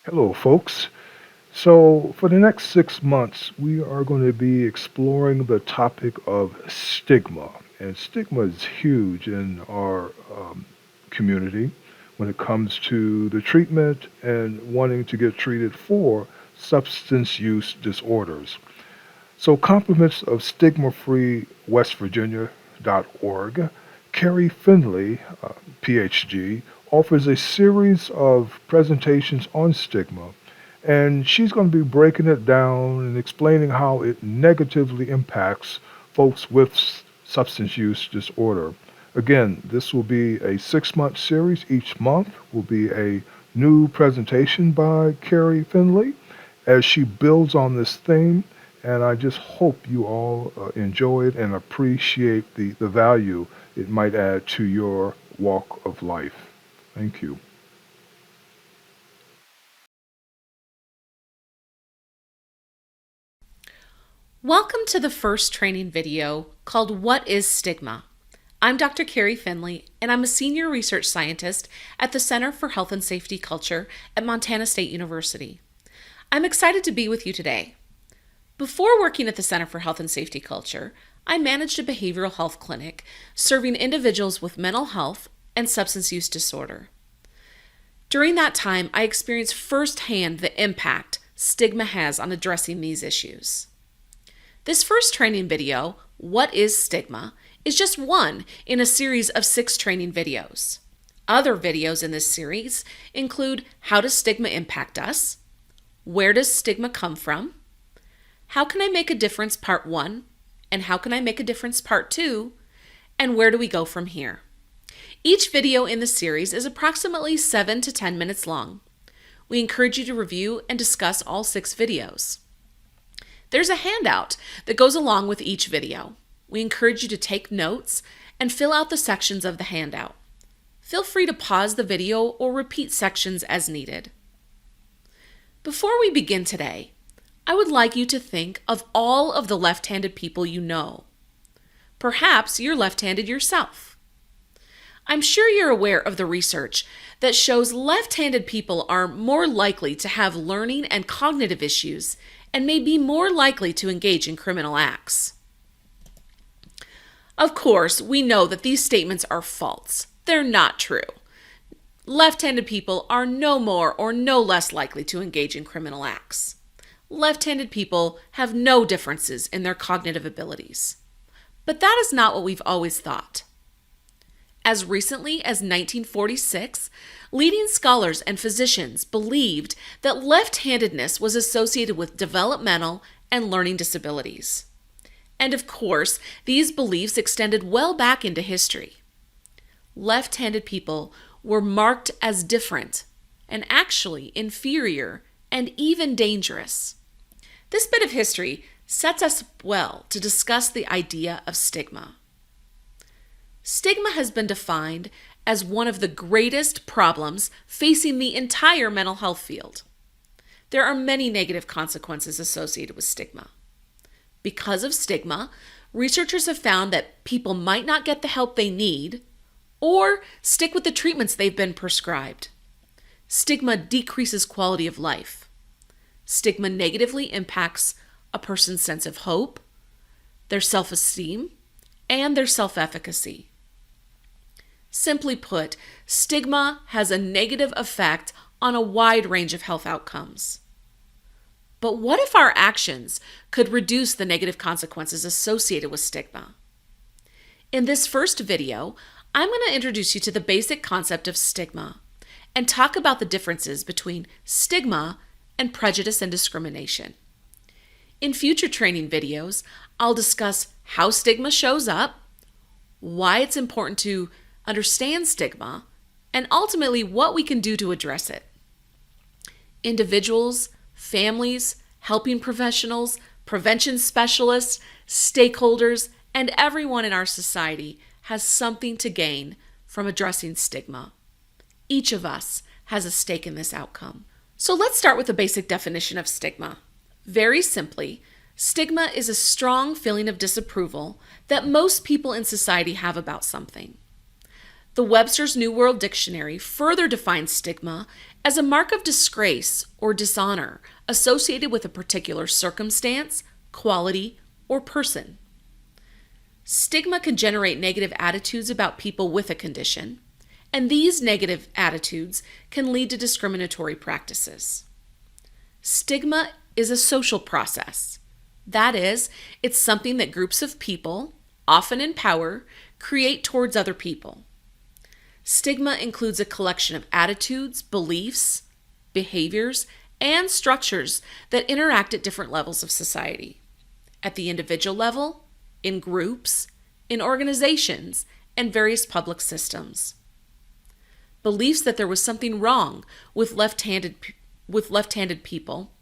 Hello, folks. So, for the next 6 months, we are going to be exploring the topic of stigma. And stigma is huge in our community when it comes to the treatment and wanting to get treated for substance use disorders. So, compliments of stigmafreewestvirginia.org. Carrie Finley, PhD, offers a series of presentations on stigma, and she's going to be breaking it down and explaining how it negatively impacts folks with substance use disorder. Again, this will be a 6 month series. Each month will be a new presentation by Carrie Finley as she builds on this theme. And I just hope you all enjoy it and appreciate the value it might add to your walk of life. Thank you. Welcome to the first training video called What is Stigma? I'm Dr. Carrie Finley, and I'm a senior research scientist at the Center for Health and Safety Culture at Montana State University. I'm excited to be with you today. Before working at the Center for Health and Safety Culture, I managed a behavioral health clinic serving individuals with mental health and substance use disorder. During that time, I experienced firsthand the impact stigma has on addressing these issues. This first training video, What is Stigma?, is just one in a series of 6 training videos. Other videos in this series include How does stigma impact us? Where does stigma come from? How can I make a difference part 1? And how can I make a difference part 2? And where do we go from here? Each video in the series is approximately 7 to 10 minutes long. We encourage you to review and discuss all 6 videos. There's a handout that goes along with each video. We encourage you to take notes and fill out the sections of the handout. Feel free to pause the video or repeat sections as needed. Before we begin today, I would like you to think of all of the left-handed people you know. Perhaps you're left-handed yourself. I'm sure you're aware of the research that shows left-handed people are more likely to have learning and cognitive issues and may be more likely to engage in criminal acts. Of course, we know that these statements are false. They're not true. Left-handed people are no more or no less likely to engage in criminal acts. Left-handed people have no differences in their cognitive abilities. But that is not what we've always thought. As recently as 1946, leading scholars and physicians believed that left-handedness was associated with developmental and learning disabilities. And of course, these beliefs extended well back into history. Left-handed people were marked as different and actually inferior and even dangerous. This bit of history sets us up well to discuss the idea of stigma. Stigma has been defined as one of the greatest problems facing the entire mental health field. There are many negative consequences associated with stigma. Because of stigma, researchers have found that people might not get the help they need or stick with the treatments they've been prescribed. Stigma decreases quality of life. Stigma negatively impacts a person's sense of hope, their self-esteem, and their self-efficacy. Simply put, stigma has a negative effect on a wide range of health outcomes. But what if our actions could reduce the negative consequences associated with stigma? In this first video, I'm going to introduce you to the basic concept of stigma and talk about the differences between stigma and prejudice and discrimination. In future training videos, I'll discuss how stigma shows up, why it's important to understand stigma, and ultimately what we can do to address it. Individuals, families, helping professionals, prevention specialists, stakeholders, and everyone in our society has something to gain from addressing stigma. Each of us has a stake in this outcome. So let's start with the basic definition of stigma. Very simply, stigma is a strong feeling of disapproval that most people in society have about something. The Webster's New World Dictionary further defines stigma as a mark of disgrace or dishonor associated with a particular circumstance, quality, or person. Stigma can generate negative attitudes about people with a condition, and these negative attitudes can lead to discriminatory practices. Stigma is a social process. That is, it's something that groups of people, often in power, create towards other people. Stigma includes a collection of attitudes, beliefs, behaviors, and structures that interact at different levels of society. At the individual level, in groups, in organizations, and various public systems. Beliefs that there was something wrong with left-handed people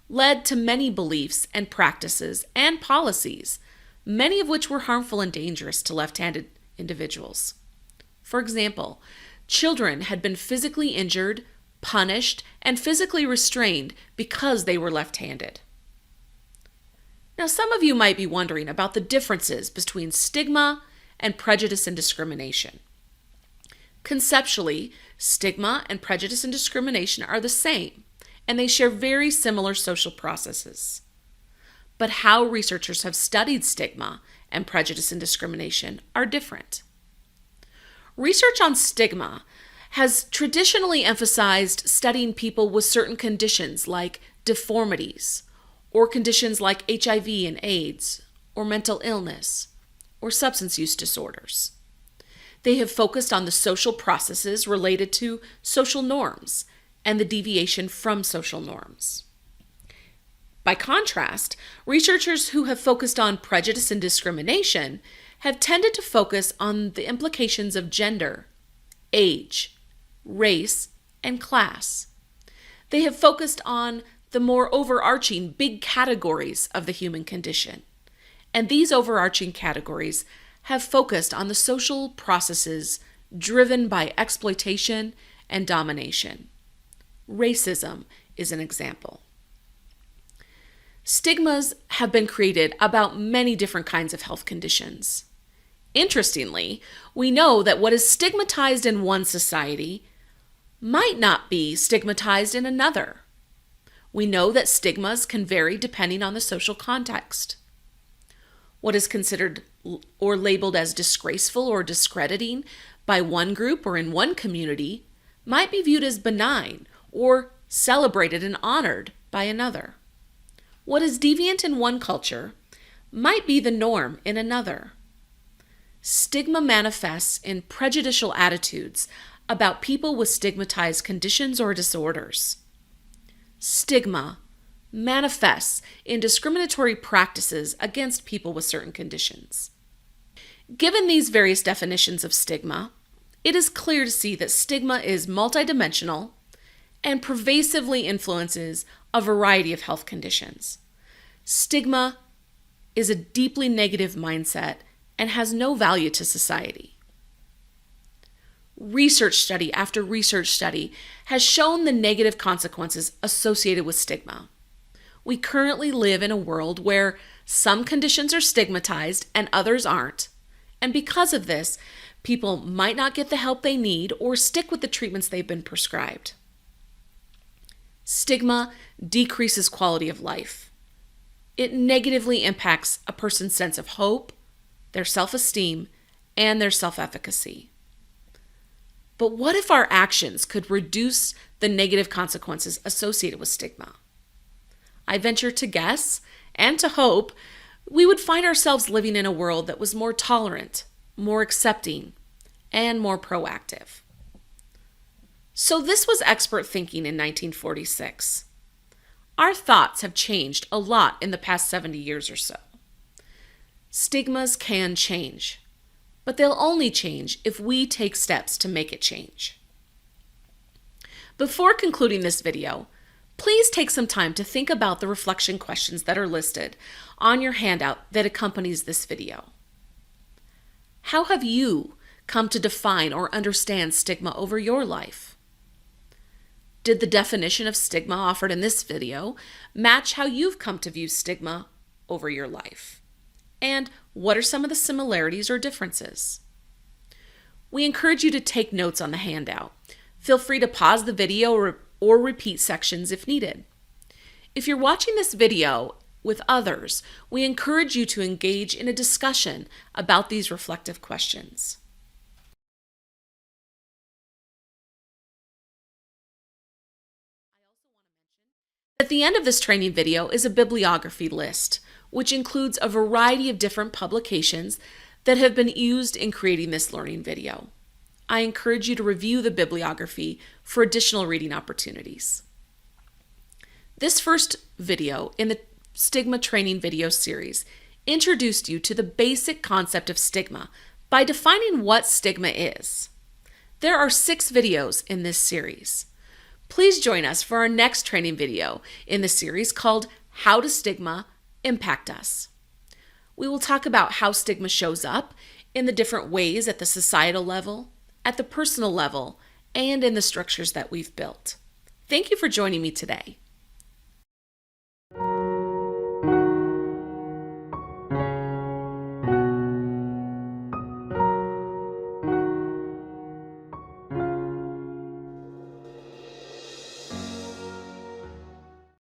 led to many beliefs and practices and policies, many of which were harmful and dangerous to left-handed individuals. For example, children had been physically injured, punished, and physically restrained because they were left-handed. Now, some of you might be wondering about the differences between stigma and prejudice and discrimination. Conceptually, stigma and prejudice and discrimination are the same, and they share very similar social processes. But how researchers have studied stigma and prejudice and discrimination are different. Research on stigma has traditionally emphasized studying people with certain conditions like deformities, or conditions like HIV and AIDS, or mental illness, or substance use disorders. They have focused on the social processes related to social norms and the deviation from social norms. By contrast, researchers who have focused on prejudice and discrimination have tended to focus on the implications of gender, age, race, and class. They have focused on the more overarching big categories of the human condition, and these overarching categories have focused on the social processes driven by exploitation and domination. Racism is an example. Stigmas have been created about many different kinds of health conditions. Interestingly, we know that what is stigmatized in one society might not be stigmatized in another. We know that stigmas can vary depending on the social context. What is considered or labeled as disgraceful or discrediting by one group or in one community might be viewed as benign or celebrated and honored by another. What is deviant in one culture might be the norm in another. Stigma manifests in prejudicial attitudes about people with stigmatized conditions or disorders. Stigma manifests in discriminatory practices against people with certain conditions. Given these various definitions of stigma, it is clear to see that stigma is multidimensional and pervasively influences a variety of health conditions. Stigma is a deeply negative mindset and has no value to society. Research study after research study has shown the negative consequences associated with stigma. We currently live in a world where some conditions are stigmatized and others aren't, and because of this, people might not get the help they need or stick with the treatments they've been prescribed. Stigma decreases quality of life. It negatively impacts a person's sense of hope, their self-esteem, and their self-efficacy. But what if our actions could reduce the negative consequences associated with stigma? I venture to guess and to hope we would find ourselves living in a world that was more tolerant, more accepting, and more proactive. So this was expert thinking in 1946. Our thoughts have changed a lot in the past 70 years or so. Stigmas can change, but they'll only change if we take steps to make it change. Before concluding this video, please take some time to think about the reflection questions that are listed on your handout that accompanies this video. How have you come to define or understand stigma over your life? Did the definition of stigma offered in this video match how you've come to view stigma over your life? And what are some of the similarities or differences? We encourage you to take notes on the handout. Feel free to pause the video or repeat sections if needed. If you're watching this video with others, we encourage you to engage in a discussion about these reflective questions. At the end of this training video is a bibliography list, which includes a variety of different publications that have been used in creating this learning video. I encourage you to review the bibliography for additional reading opportunities. This first video in the Stigma Training video series introduced you to the basic concept of stigma by defining what stigma is. There are 6 videos in this series. Please join us for our next training video in the series called How Does Stigma Impact Us? We will talk about how stigma shows up in the different ways at the societal level, at the personal level, and in the structures that we've built. Thank you for joining me today.